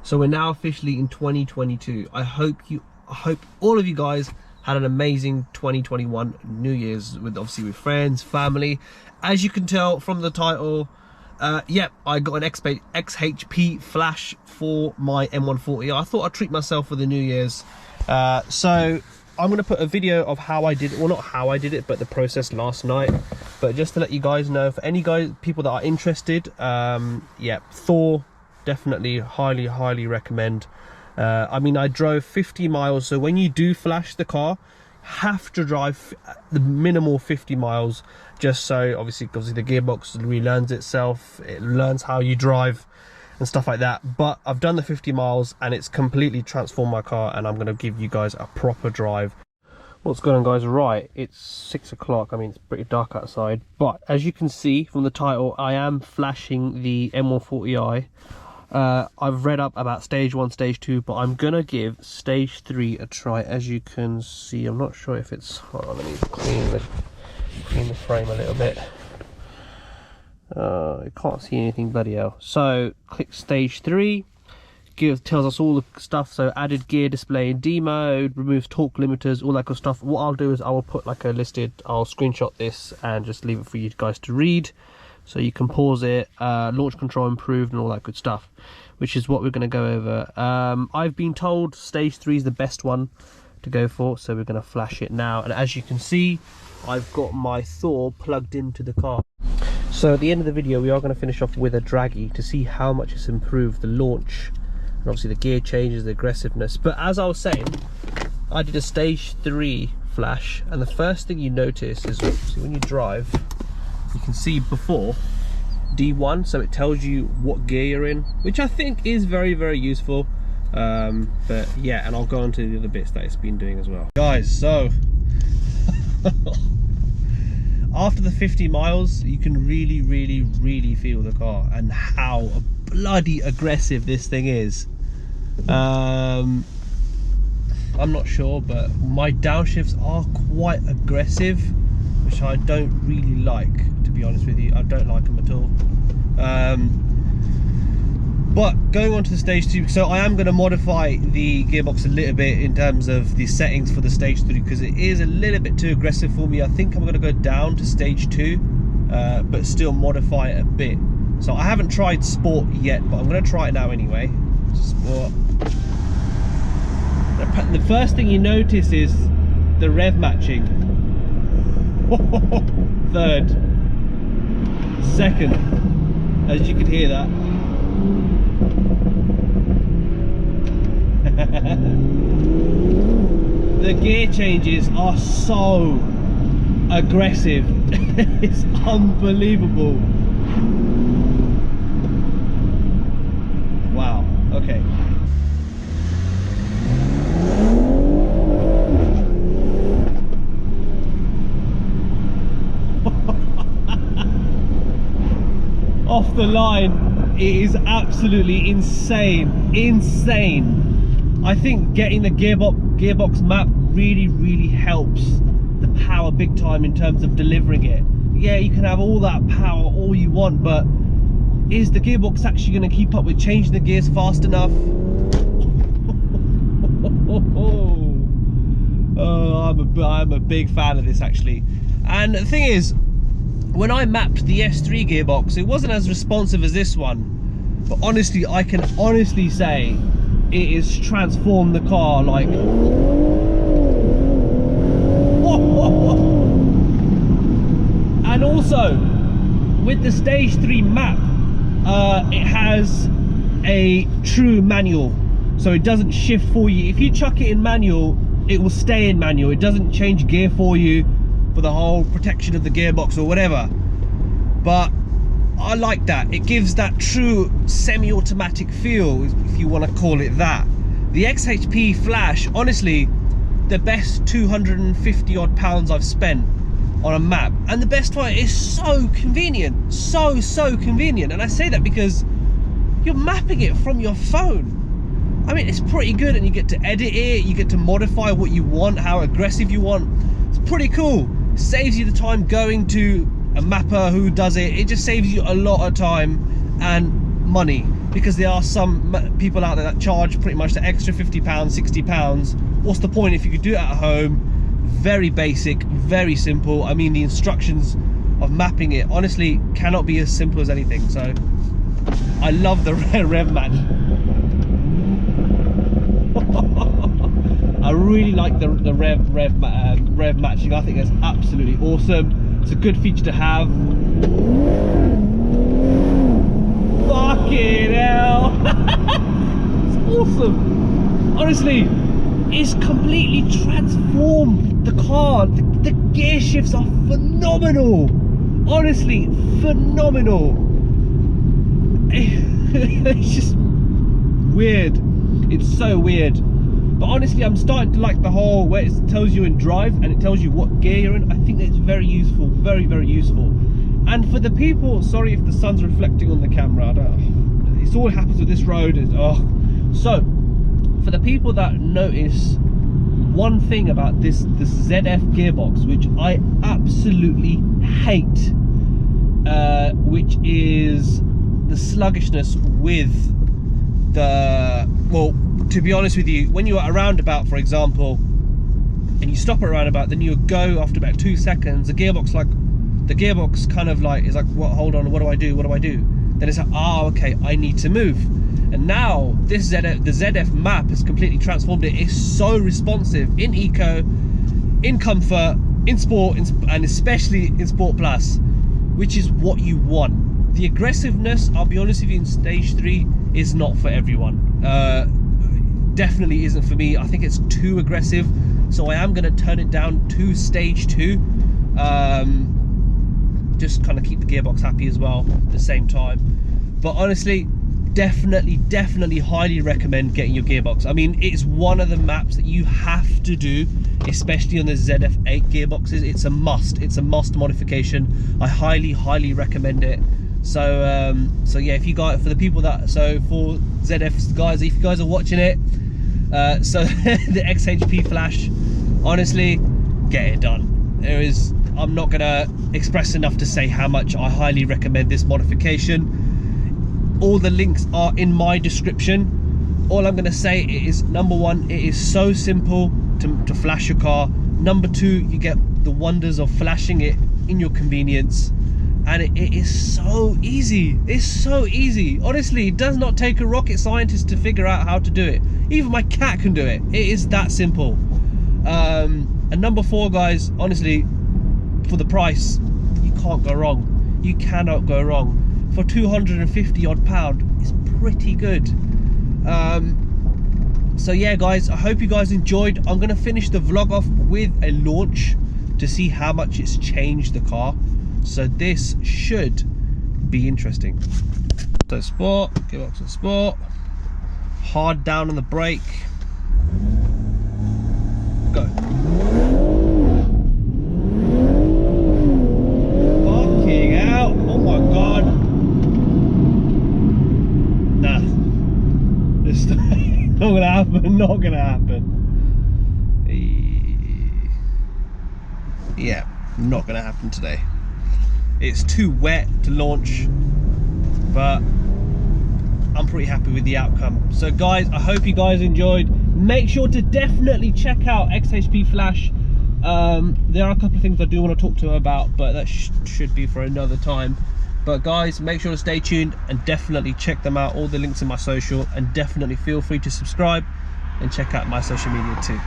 So we're now officially in 2022. I hope all of you guys had an amazing 2021 New Year's obviously with friends, family. As you can tell from the title, yep, I got an XHP flash for my M140i. I thought I'd treat myself for the New Year's. So I'm going to put a video of how I did it, well not how I did it, but the process last night. But just to let you guys know, for any people that are interested, yeah, Thor, definitely highly recommend. I mean, I drove 50 miles, so when you do flash the car, have to drive the minimal 50 miles, just so obviously the gearbox relearns itself, it learns how you drive and stuff like that. But I've done the 50 miles and it's completely transformed my car, and I'm going to give you guys a proper drive. What's going on, guys? Right, it's 6 o'clock. I mean, it's pretty dark outside, but as you can see from the title, I am flashing the M140i. I've read up about stage 1, stage 2, but I'm gonna give stage 3 a try. As you can see, I'm not sure if it's, hold on, let me clean the frame a little bit. I can't see anything, bloody hell. So click stage 3, tells us all the stuff. So added gear display in D mode, removes torque limiters, all that good stuff. What I'll do is I will put like a listed, I'll screenshot this and just leave it for you guys to read, so you can pause it. Launch control improved and all that good stuff, which is what we're going to go over. I've been told stage 3 is the best one to go for, so we're going to flash it now. And as you can see, I've got my Thor plugged into the car. So at the end of the video, we are going to finish off with a draggy to see how much it's improved the launch, and obviously the gear changes, the aggressiveness. But as I was saying, I did a stage 3 flash, and the first thing you notice is, see, when you drive, you can see before D1, so it tells you what gear you're in, which I think is very useful. But yeah, and I'll go on to the other bits that it's been doing as well. Guys, so after the 50 miles, you can really feel the car and how bloody aggressive this thing is. I'm not sure, but my downshifts are quite aggressive, which I don't really like, to be honest with you. I don't like them at all. But going on to the stage 2, so I am going to modify the gearbox a little bit in terms of the settings for the stage 3, because it is a little bit too aggressive for me. I think I'm going to go down to stage 2, but still modify it a bit. So I haven't tried sport yet, but I'm going to try it now anyway. Sport. The first thing you notice is the rev matching. Third, second, as you can hear that. The gear changes are so aggressive. It's unbelievable. Wow, okay. Off the line, it is absolutely insane. I think getting the gearbox map really helps the power big time in terms of delivering it. Yeah, you can have all that power all you want, but is the gearbox actually going to keep up with changing the gears fast enough? I'm a big fan of this, actually. And the thing is, when I mapped the S3 gearbox, it wasn't as responsive as this one, but honestly, I can honestly say it has transformed the car. Like, and also with the stage 3 map, it has a true manual, so it doesn't shift for you. If you chuck it in manual, it will stay in manual. It doesn't change gear for you, for the whole protection of the gearbox or whatever. But I like that. It gives that true semi-automatic feel, if you want to call it that. The XHP Flash, honestly, the best 250 odd pounds I've spent on a map, and the best part is so convenient, so convenient. And I say that because you're mapping it from your phone. I mean, it's pretty good, and you get to edit it, you get to modify what you want, how aggressive you want. It's pretty cool. Saves you the time going to a mapper who does it. It just saves you a lot of time and money, because there are some people out there that charge pretty much the extra £50, £60. What's the point if you could do it at home? Very basic, very simple. I mean, the instructions of mapping it honestly cannot be as simple as anything. So I love the rev match. I really like the rev matching. I think that's absolutely awesome. It's a good feature to have. Fucking hell. It's awesome. Honestly, it's completely transformed the car. The gear shifts are phenomenal. Honestly, phenomenal. It's just weird. It's so weird. But honestly, I'm starting to like the whole where it tells you in drive and it tells you what gear you're in. I think that's very useful, very, very useful. And for the people, sorry if the sun's reflecting on the camera, it's all happens with this road. So for the people that notice one thing about this ZF gearbox, which I absolutely hate, which is the sluggishness with the, well, to be honest with you, when you're at a roundabout, for example, and you stop at a roundabout, then you go after about 2 seconds, the gearbox kind of like is like, what, hold on, what do I do, then it's like, oh, okay, I need to move. And now this the ZF map has completely transformed it. It's so responsive in eco, in comfort, in sport, and especially in Sport Plus, which is what you want. The aggressiveness, I'll be honest with you, in stage 3 is not for everyone. Definitely isn't for me. I think it's too aggressive, so I am going to turn it down to stage 2. Just kind of keep the gearbox happy as well at the same time. But honestly, definitely highly recommend getting your gearbox. I mean, it's one of the maps that you have to do, especially on the ZF8 gearboxes. It's a must modification. I highly recommend it. So so yeah, if you guys, for the people that, so for ZF guys, if you guys are watching it, so the XHP flash, honestly, get it done. I'm not gonna express enough to say how much I highly recommend this modification. All the links are in my description. All I'm gonna say is, number 1, it is so simple to flash your car. Number 2, you get the wonders of flashing it in your convenience. And it is so easy. It's so easy. Honestly, it does not take a rocket scientist to figure out how to do it. Even my cat can do it. It is that simple. And number 4, guys, honestly, for the price, you can't go wrong. You cannot go wrong. For 250 odd pound, it's pretty good. So yeah, guys, I hope you guys enjoyed. I'm gonna finish the vlog off with a launch to see how much it's changed the car. So this should be interesting. So sport, gearbox and sport, hard down on the brake, go. Fucking hell, oh my god. Nah, this is not gonna happen, not gonna happen. Yeah, not gonna happen today. It's too wet to launch, but I'm pretty happy with the outcome. So guys, I hope you guys enjoyed. Make sure to definitely check out XHP Flash. There are a couple of things I do want to talk to them about, but that should be for another time. But guys, make sure to stay tuned and definitely check them out. All the links in my social, and definitely feel free to subscribe and check out my social media too.